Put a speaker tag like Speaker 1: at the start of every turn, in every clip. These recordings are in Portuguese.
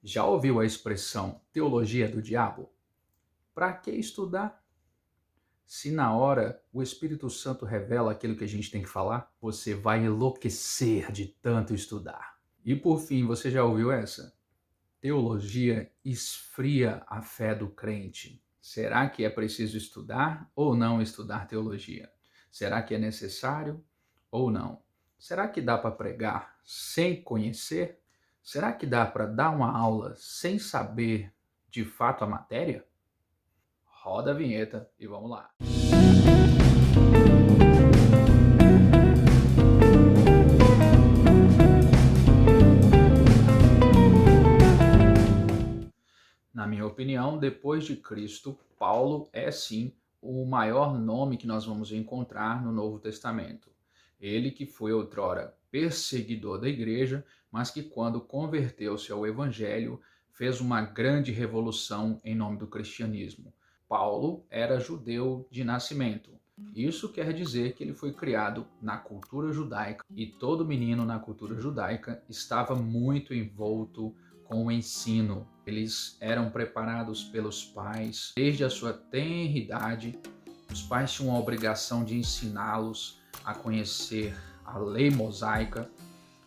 Speaker 1: Já ouviu a expressão teologia do diabo? Para que estudar? Se na hora o Espírito Santo revela aquilo que a gente tem que falar, você vai enlouquecer de tanto estudar. E por fim, você já ouviu essa? Teologia esfria a fé do crente. Será que é preciso estudar ou não estudar teologia? Será que é necessário ou não? Será que dá para pregar sem conhecer? Será que dá para dar uma aula sem saber de fato a matéria? Roda a vinheta e vamos lá. Na minha opinião, depois de Cristo, Paulo é sim o maior nome que nós vamos encontrar no Novo Testamento. Ele que foi outrora perseguidor da igreja, mas que quando converteu-se ao evangelho, fez uma grande revolução em nome do cristianismo. Paulo era judeu de nascimento. Isso quer dizer que ele foi criado na cultura judaica e todo menino na cultura judaica estava muito envolto com o ensino. Eles eram preparados pelos pais desde a sua tenra idade. Os pais tinham a obrigação de ensiná-los a conhecer a lei mosaica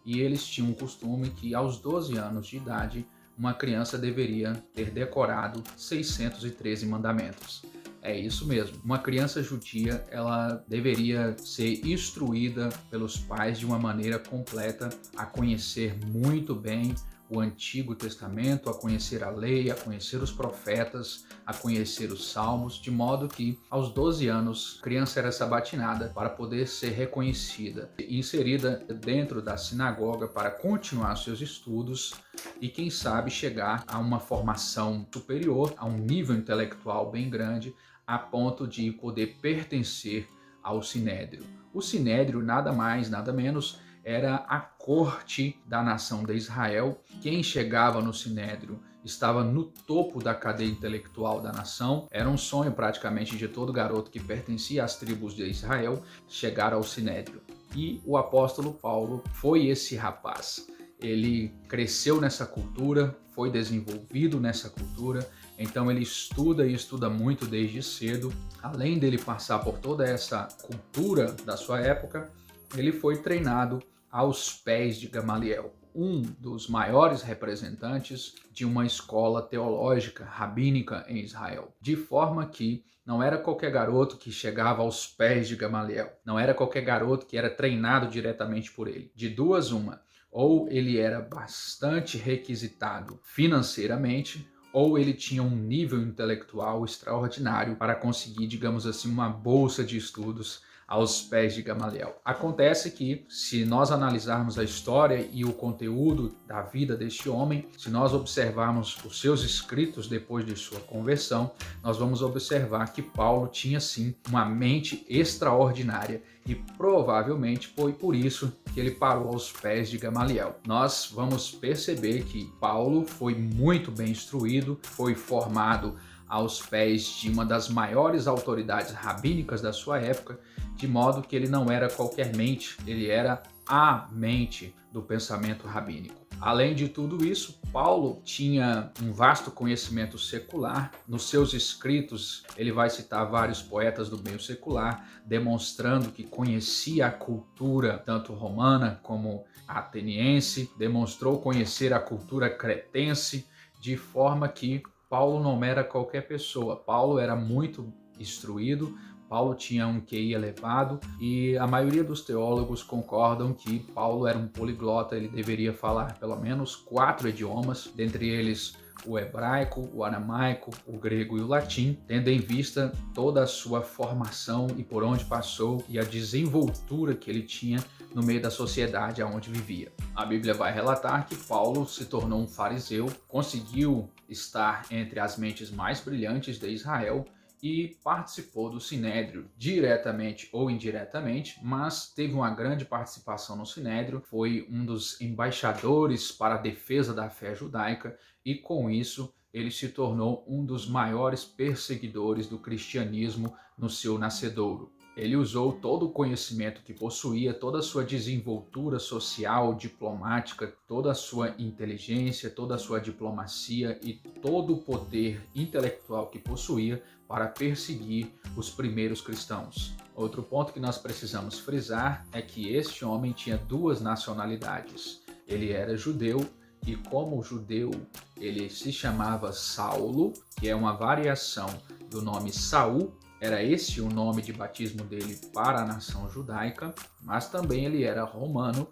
Speaker 1: e eles tinham o costume que aos 12 anos de idade uma criança deveria ter decorado 613 mandamentos. É isso mesmo. Uma criança judia, ela deveria ser instruída pelos pais de uma maneira completa a conhecer muito bem o Antigo Testamento, a conhecer a lei, a conhecer os profetas, a conhecer os salmos, de modo que aos 12 anos a criança era sabatinada para poder ser reconhecida e inserida dentro da sinagoga para continuar seus estudos e quem sabe chegar a uma formação superior, a um nível intelectual bem grande, a ponto de poder pertencer ao Sinédrio. O Sinédrio nada mais, nada menos era a corte da nação de Israel. Quem chegava no Sinédrio estava no topo da cadeia intelectual da nação. Era um sonho praticamente de todo garoto que pertencia às tribos de Israel chegar ao Sinédrio. E o apóstolo Paulo foi esse rapaz. Ele cresceu nessa cultura, foi desenvolvido nessa cultura, então ele estuda e estuda muito desde cedo. Além dele passar por toda essa cultura da sua época, ele foi treinado aos pés de Gamaliel, um dos maiores representantes de uma escola teológica rabínica em Israel. De forma que não era qualquer garoto que chegava aos pés de Gamaliel, não era qualquer garoto que era treinado diretamente por ele. De duas uma, ou ele era bastante requisitado financeiramente, ou ele tinha um nível intelectual extraordinário para conseguir, digamos assim, uma bolsa de estudos aos pés de Gamaliel. Acontece que, se nós analisarmos a história e o conteúdo da vida deste homem, se nós observarmos os seus escritos depois de sua conversão, nós vamos observar que Paulo tinha sim uma mente extraordinária e provavelmente foi por isso que ele parou aos pés de Gamaliel. Nós vamos perceber que Paulo foi muito bem instruído, foi formado aos pés de uma das maiores autoridades rabínicas da sua época, de modo que ele não era qualquer mente, ele era a mente do pensamento rabínico. Além de tudo isso, Paulo tinha um vasto conhecimento secular. Nos seus escritos, ele vai citar vários poetas do meio secular, demonstrando que conhecia a cultura tanto romana como ateniense, demonstrou conhecer a cultura cretense, de forma que Paulo não era qualquer pessoa. Paulo era muito instruído, Paulo tinha um QI elevado e a maioria dos teólogos concordam que Paulo era um poliglota, ele deveria falar pelo menos 4 idiomas, dentre eles o hebraico, o aramaico, o grego e o latim, tendo em vista toda a sua formação e por onde passou e a desenvoltura que ele tinha no meio da sociedade aonde vivia. A Bíblia vai relatar que Paulo se tornou um fariseu, conseguiu estar entre as mentes mais brilhantes de Israel e participou do Sinédrio, diretamente ou indiretamente, mas teve uma grande participação no Sinédrio, foi um dos embaixadores para a defesa da fé judaica e com isso ele se tornou um dos maiores perseguidores do cristianismo no seu nascedouro. Ele usou todo o conhecimento que possuía, toda a sua desenvoltura social, diplomática, toda a sua inteligência, toda a sua diplomacia e todo o poder intelectual que possuía para perseguir os primeiros cristãos. Outro ponto que nós precisamos frisar é que este homem tinha duas nacionalidades. Ele era judeu e, como judeu, ele se chamava Saulo, que é uma variação do nome Saul. Era esse o nome de batismo dele para a nação judaica, mas também ele era romano,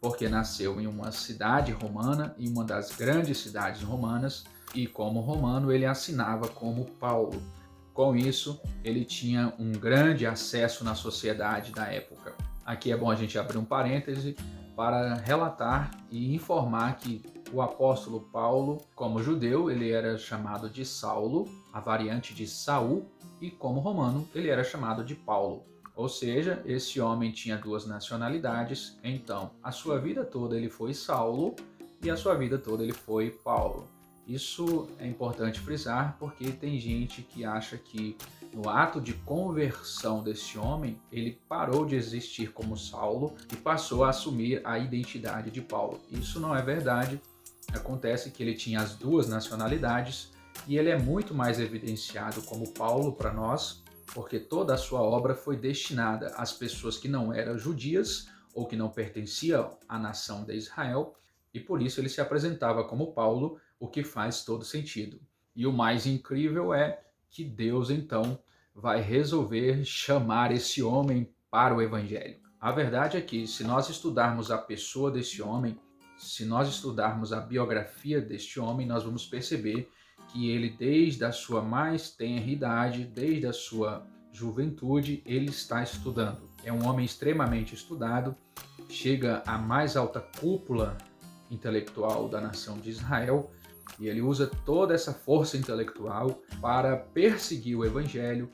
Speaker 1: porque nasceu em uma cidade romana, em uma das grandes cidades romanas, e como romano ele assinava como Paulo. Com isso, ele tinha um grande acesso na sociedade da época. Aqui é bom a gente abrir um parêntese para relatar e informar que o apóstolo Paulo, como judeu, ele era chamado de Saulo, a variante de Saul, e como romano, ele era chamado de Paulo. Ou seja, esse homem tinha duas nacionalidades, então a sua vida toda ele foi Saulo e a sua vida toda ele foi Paulo. Isso é importante frisar porque tem gente que acha que no ato de conversão desse homem, ele parou de existir como Saulo e passou a assumir a identidade de Paulo. Isso não é verdade. Acontece que ele tinha as duas nacionalidades e ele é muito mais evidenciado como Paulo para nós, porque toda a sua obra foi destinada às pessoas que não eram judias ou que não pertenciam à nação de Israel, e por isso ele se apresentava como Paulo, o que faz todo sentido. E o mais incrível é que Deus então vai resolver chamar esse homem para o evangelho. A verdade é que se nós estudarmos a pessoa desse homem, se nós estudarmos a biografia deste homem, nós vamos perceber que ele, desde a sua mais tenra idade, desde a sua juventude, ele está estudando. É um homem extremamente estudado, chega à mais alta cúpula intelectual da nação de Israel, e ele usa toda essa força intelectual para perseguir o evangelho,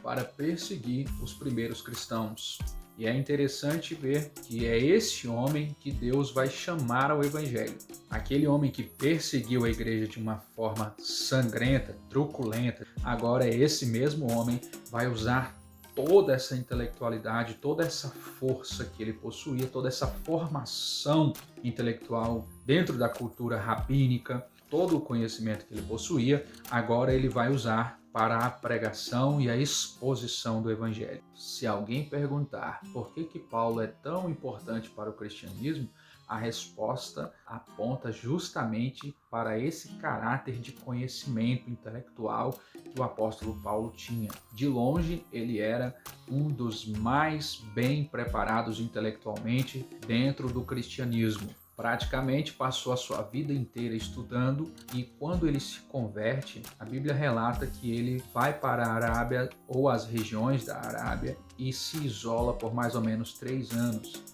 Speaker 1: para perseguir os primeiros cristãos. E é interessante ver que é esse homem que Deus vai chamar ao evangelho. Aquele homem que perseguiu a igreja de uma forma sangrenta, truculenta, agora é esse mesmo homem que vai usar toda essa intelectualidade, toda essa força que ele possuía, toda essa formação intelectual dentro da cultura rabínica, todo o conhecimento que ele possuía, agora ele vai usar para a pregação e a exposição do evangelho. Se alguém perguntar por que Paulo é tão importante para o cristianismo, a resposta aponta justamente para esse caráter de conhecimento intelectual que o apóstolo Paulo tinha. De longe, ele era um dos mais bem preparados intelectualmente dentro do cristianismo. Praticamente passou a sua vida inteira estudando, e quando ele se converte, a Bíblia relata que ele vai para a Arábia ou as regiões da Arábia e se isola por mais ou menos 3 anos,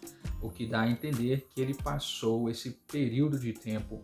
Speaker 1: o que dá a entender que ele passou esse período de tempo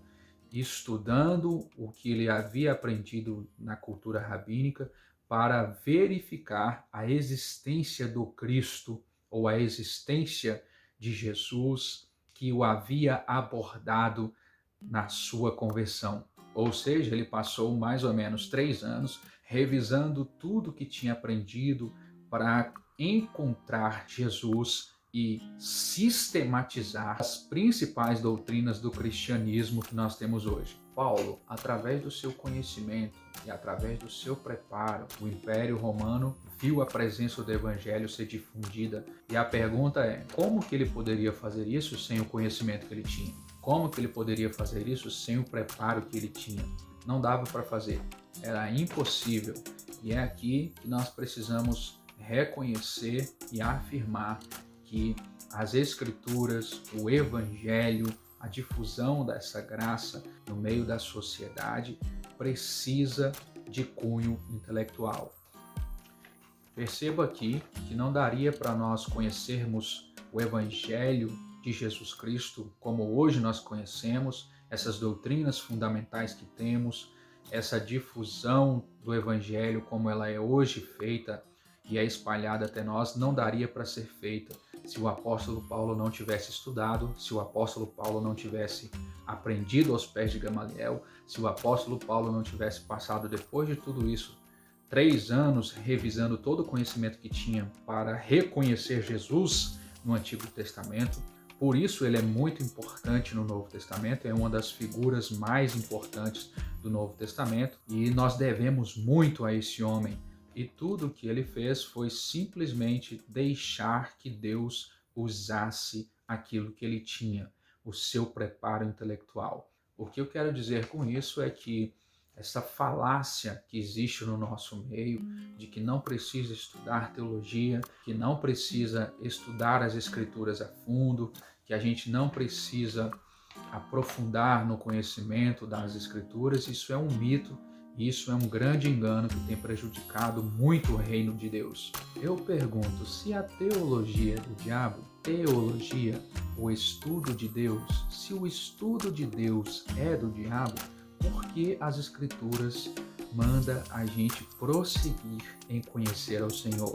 Speaker 1: estudando o que ele havia aprendido na cultura rabínica para verificar a existência do Cristo ou a existência de Jesus que o havia abordado na sua conversão. Ou seja, ele passou mais ou menos 3 anos revisando tudo que tinha aprendido para encontrar Jesus e sistematizar as principais doutrinas do cristianismo que nós temos hoje. Paulo, através do seu conhecimento e através do seu preparo, o Império Romano viu a presença do Evangelho ser difundida. E a pergunta é, como que ele poderia fazer isso sem o conhecimento que ele tinha? Como que ele poderia fazer isso sem o preparo que ele tinha? Não dava para fazer, era impossível. E é aqui que nós precisamos reconhecer e afirmar que as Escrituras, o Evangelho, a difusão dessa graça no meio da sociedade precisa de cunho intelectual. Perceba aqui que não daria para nós conhecermos o Evangelho de Jesus Cristo como hoje nós conhecemos, essas doutrinas fundamentais que temos, essa difusão do Evangelho como ela é hoje feita e é espalhada até nós, não daria para ser feita se o apóstolo Paulo não tivesse estudado, se o apóstolo Paulo não tivesse aprendido aos pés de Gamaliel, se o apóstolo Paulo não tivesse passado, depois de tudo isso, 3 anos revisando todo o conhecimento que tinha para reconhecer Jesus no Antigo Testamento. Por isso ele é muito importante no Novo Testamento, é uma das figuras mais importantes do Novo Testamento e nós devemos muito a esse homem. E tudo o que ele fez foi simplesmente deixar que Deus usasse aquilo que ele tinha, o seu preparo intelectual. O que eu quero dizer com isso é que essa falácia que existe no nosso meio, de que não precisa estudar teologia, que não precisa estudar as escrituras a fundo, que a gente não precisa aprofundar no conhecimento das escrituras, isso é um mito, e isso é um grande engano que tem prejudicado muito o reino de Deus. Eu pergunto, se a teologia é do diabo, teologia, o estudo de Deus, se o estudo de Deus é do diabo, por que as escrituras manda a gente prosseguir em conhecer ao Senhor?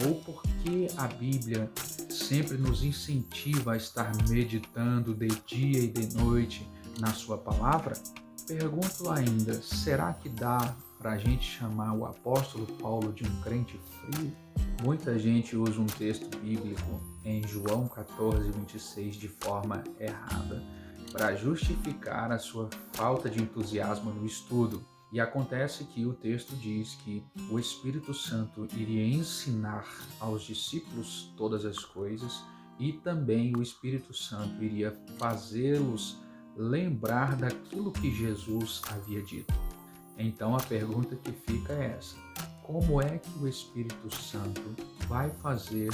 Speaker 1: Ou porque a Bíblia sempre nos incentiva a estar meditando de dia e de noite na sua palavra? Pergunto ainda, será que dá para a gente chamar o apóstolo Paulo de um crente frio? Muita gente usa um texto bíblico em João 14:26 de forma errada para justificar a sua falta de entusiasmo no estudo. E acontece que o texto diz que o Espírito Santo iria ensinar aos discípulos todas as coisas e também o Espírito Santo iria fazê-los lembrar daquilo que Jesus havia dito. Então a pergunta que fica é essa: como é que o Espírito Santo vai fazer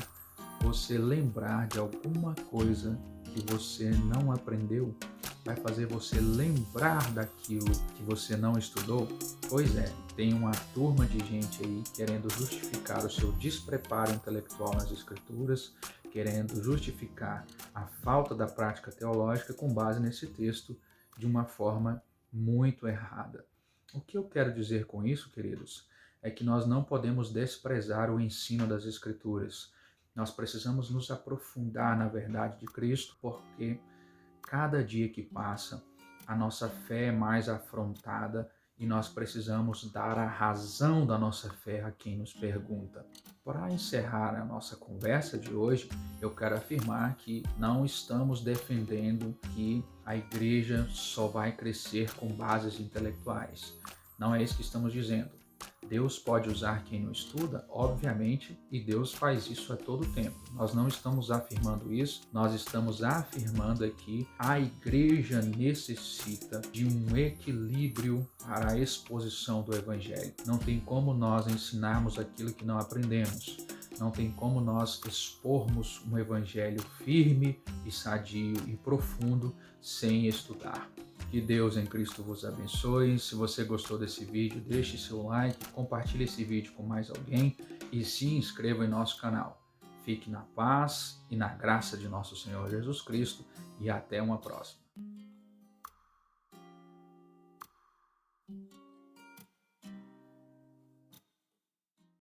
Speaker 1: você lembrar de alguma coisa que você não aprendeu? Vai fazer você lembrar daquilo que você não estudou? Pois é, tem uma turma de gente aí querendo justificar o seu despreparo intelectual nas escrituras, querendo justificar a falta da prática teológica com base nesse texto de uma forma muito errada. O que eu quero dizer com isso, queridos, é que nós não podemos desprezar o ensino das escrituras. Nós precisamos nos aprofundar na verdade de Cristo, porque cada dia que passa, a nossa fé é mais afrontada e nós precisamos dar a razão da nossa fé a quem nos pergunta. Para encerrar a nossa conversa de hoje, eu quero afirmar que não estamos defendendo que a igreja só vai crescer com bases intelectuais. Não é isso que estamos dizendo. Deus pode usar quem não estuda, obviamente, e Deus faz isso a todo tempo. Nós não estamos afirmando isso, nós estamos afirmando aqui a igreja necessita de um equilíbrio para a exposição do Evangelho. Não tem como nós ensinarmos aquilo que não aprendemos. Não tem como nós expormos um Evangelho firme e sadio e profundo sem estudar. Que Deus em Cristo vos abençoe. Se você gostou desse vídeo, deixe seu like, compartilhe esse vídeo com mais alguém e se inscreva em nosso canal. Fique na paz e na graça de nosso Senhor Jesus Cristo e até uma próxima.